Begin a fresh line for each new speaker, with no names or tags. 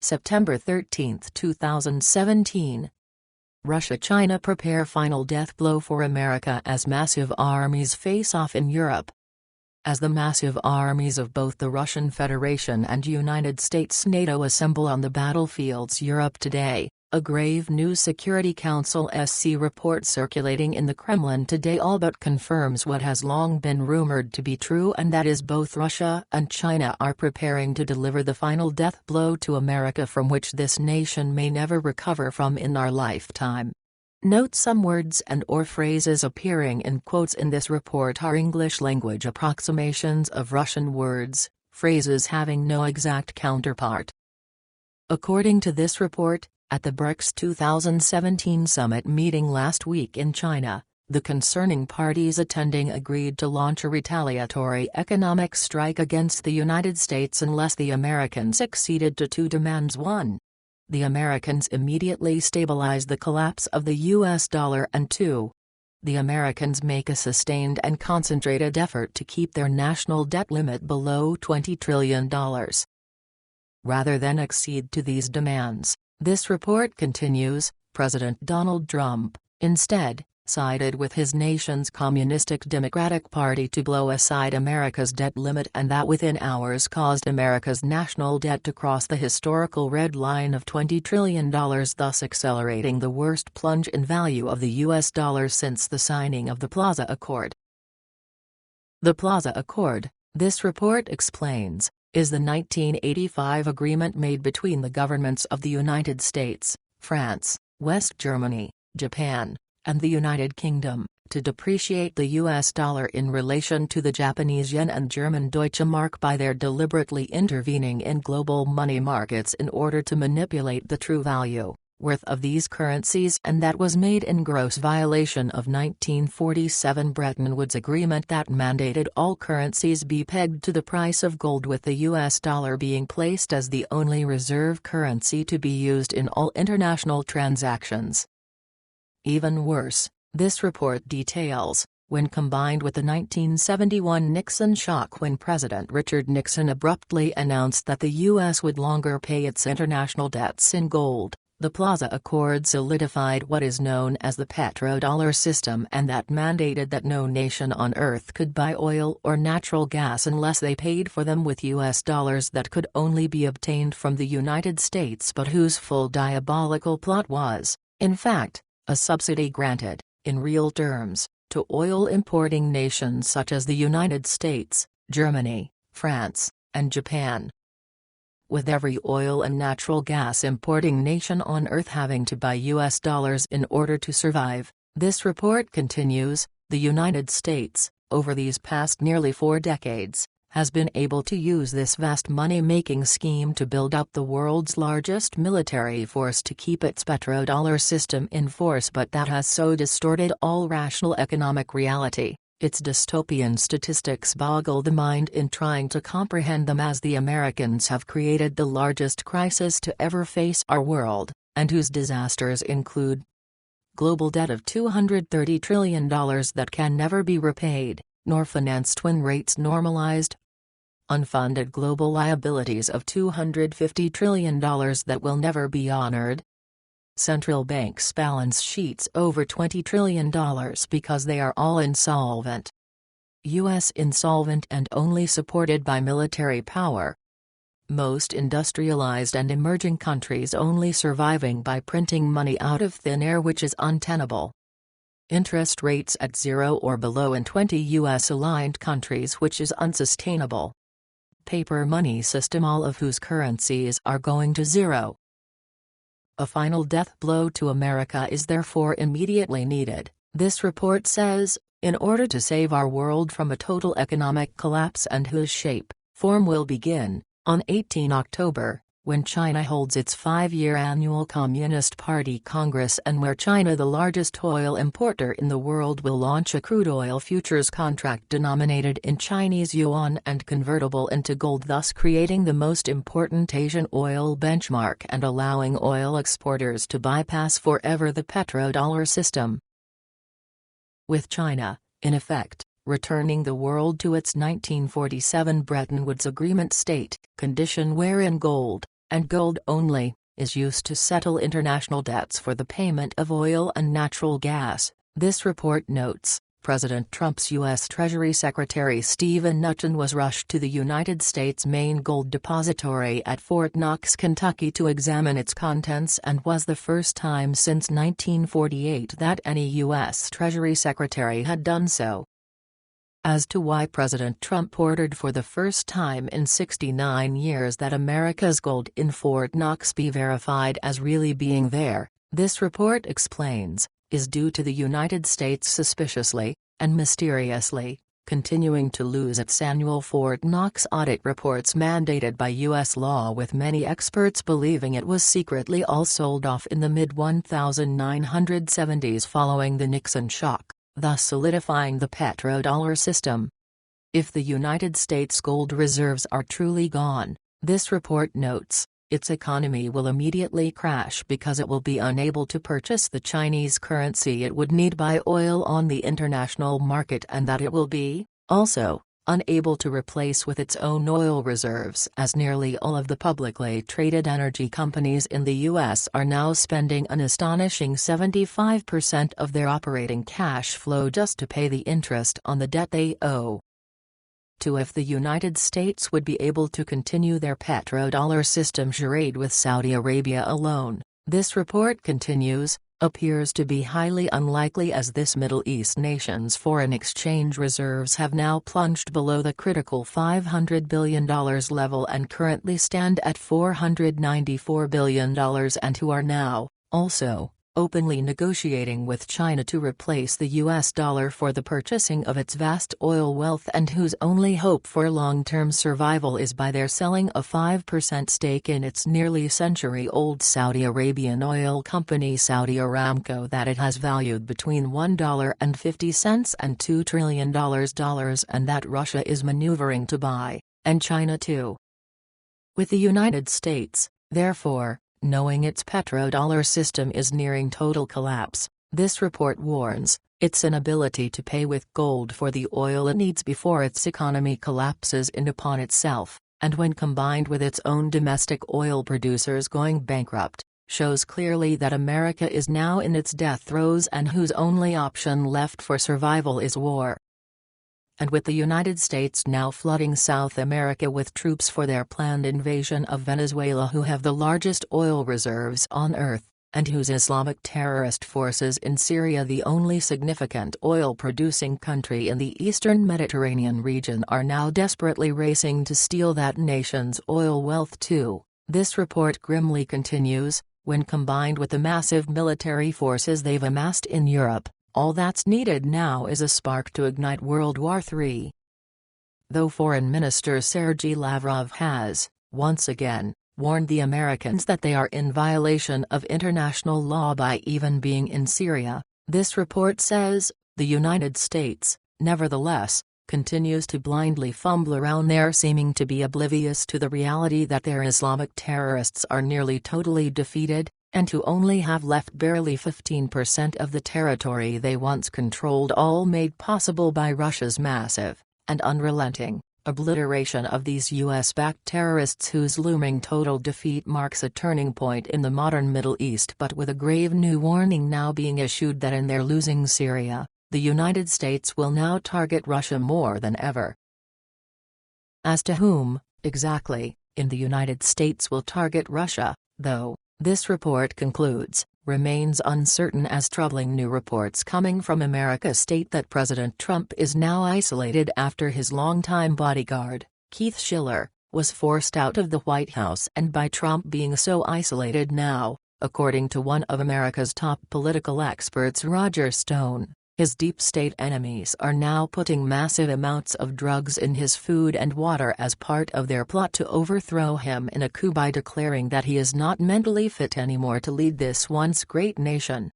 September 13, 2017. Russia-China prepare final death blow for America as massive armies face off in Europe. As the massive armies of both the Russian Federation and United States NATO assemble on the battlefields Europe today, a grave new Security Council SC report circulating in the Kremlin today all but confirms what has long been rumored to be true, and that is both Russia and China are preparing to deliver the final death blow to America from which this nation may never recover from in our lifetime. Note some words and/or phrases appearing in quotes in this report are English-language approximations of Russian words, phrases having no exact counterpart. According to this report, at the BRICS 2017 summit meeting last week in China, the concerning parties attending agreed to launch a retaliatory economic strike against the United States unless the Americans acceded to two demands. 1. The Americans immediately stabilize the collapse of the US dollar, and 2. The Americans make a sustained and concentrated effort to keep their national debt limit below $20 trillion. Rather than accede to these demands, this report continues, President Donald Trump, instead, sided with his nation's Communistic Democratic Party to blow aside America's debt limit, and that within hours caused America's national debt to cross the historical red line of $20 trillion, thus accelerating the worst plunge in value of the US dollar since the signing of the Plaza Accord. The Plaza Accord, this report explains, is the 1985 agreement made between the governments of the United States, France, West Germany, Japan, and the United Kingdom, to depreciate the US dollar in relation to the Japanese yen and German Deutsche Mark by their deliberately intervening in global money markets in order to manipulate the true worth of these currencies, and that was made in gross violation of 1947 Bretton Woods Agreement that mandated all currencies be pegged to the price of gold, with the US dollar being placed as the only reserve currency to be used in all international transactions. Even worse, this report details, when combined with the 1971 Nixon shock when President Richard Nixon abruptly announced that the U.S. would longer pay its international debts in gold, the Plaza Accord solidified what is known as the petrodollar system, and that mandated that no nation on earth could buy oil or natural gas unless they paid for them with US dollars that could only be obtained from the United States, but whose full diabolical plot was, in fact, a subsidy granted, in real terms, to oil importing nations such as the United States, Germany, France, and Japan. With every oil and natural gas importing nation on earth having to buy US dollars in order to survive, this report continues, the United States, over these past nearly 4 decades, has been able to use this vast money-making scheme to build up the world's largest military force to keep its petrodollar system in force, but that has so distorted all rational economic reality. Its dystopian statistics boggle the mind in trying to comprehend them, as the Americans have created the largest crisis to ever face our world, and whose disasters include global debt of $230 trillion that can never be repaid, nor financed when rates normalized, unfunded global liabilities of $250 trillion that will never be honored, central banks' balance sheets over $20 trillion because they are all insolvent. U.S. insolvent and only supported by military power. Most industrialized and emerging countries only surviving by printing money out of thin air, which is untenable. Interest rates at 0 or below in 20 U.S.-aligned countries, which is unsustainable. Paper money system, all of whose currencies are going to zero. A final death blow to America is therefore immediately needed, this report says, in order to save our world from a total economic collapse, and whose shape, form will begin, on 18 October, when China holds its 5-year annual Communist Party Congress, and where China, the largest oil importer in the world, will launch a crude oil futures contract denominated in Chinese yuan and convertible into gold, thus creating the most important Asian oil benchmark and allowing oil exporters to bypass forever the petrodollar system. With China, in effect, returning the world to its 1947 Bretton Woods Agreement state condition, wherein gold, and gold only, is used to settle international debts for the payment of oil and natural gas, this report notes. President Trump's U.S. Treasury Secretary Stephen Mnuchin was rushed to the United States' main gold depository at Fort Knox, Kentucky to examine its contents, and was the first time since 1948 that any U.S. Treasury Secretary had done so. As to why President Trump ordered for the first time in 69 years that America's gold in Fort Knox be verified as really being there, this report explains, is due to the United States suspiciously, and mysteriously, continuing to lose its annual Fort Knox audit reports mandated by U.S. law, with many experts believing it was secretly all sold off in the mid-1970s following the Nixon shock, thus solidifying the petrodollar system. If the United States gold reserves are truly gone, this report notes, its economy will immediately crash because it will be unable to purchase the Chinese currency it would need buy oil on the international market, and that it will be, also, unable to replace with its own oil reserves, as nearly all of the publicly traded energy companies in the U.S. are now spending an astonishing 75% of their operating cash flow just to pay the interest on the debt they owe. If the United States would be able to continue their petrodollar system charade with Saudi Arabia alone, this report continues, appears to be highly unlikely, as this Middle East nation's foreign exchange reserves have now plunged below the critical $500 billion level and currently stand at $494 billion, and who are now, also, openly negotiating with China to replace the US dollar for the purchasing of its vast oil wealth, and whose only hope for long-term survival is by their selling a 5% stake in its nearly century-old Saudi Arabian oil company Saudi Aramco that it has valued between $1.50 and $2 trillion, and that Russia is maneuvering to buy, and China too. With the United States, therefore, knowing its petrodollar system is nearing total collapse, this report warns, its inability to pay with gold for the oil it needs before its economy collapses in upon itself, and when combined with its own domestic oil producers going bankrupt, shows clearly that America is now in its death throes and whose only option left for survival is war. And with the United States now flooding South America with troops for their planned invasion of Venezuela, who have the largest oil reserves on Earth, and whose Islamic terrorist forces in Syria, the only significant oil-producing country in the eastern Mediterranean region, are now desperately racing to steal that nation's oil wealth too, this report grimly continues, when combined with the massive military forces they've amassed in Europe, all that's needed now is a spark to ignite World War III. Though Foreign Minister Sergei Lavrov has, once again, warned the Americans that they are in violation of international law by even being in Syria, this report says, the United States, nevertheless, continues to blindly fumble around there, seeming to be oblivious to the reality that their Islamic terrorists are nearly totally defeated, and to only have left barely 15% of the territory they once controlled, all made possible by Russia's massive, and unrelenting, obliteration of these US-backed terrorists, whose looming total defeat marks a turning point in the modern Middle East, but with a grave new warning now being issued that in their losing Syria, the United States will now target Russia more than ever. As to whom, exactly, in the United States will target Russia, though, this report concludes, remains uncertain, as troubling new reports coming from America state that President Trump is now isolated after his longtime bodyguard, Keith Schiller, was forced out of the White House, and by Trump being so isolated now, according to one of America's top political experts, Roger Stone, his deep state enemies are now putting massive amounts of drugs in his food and water as part of their plot to overthrow him in a coup by declaring that he is not mentally fit anymore to lead this once great nation.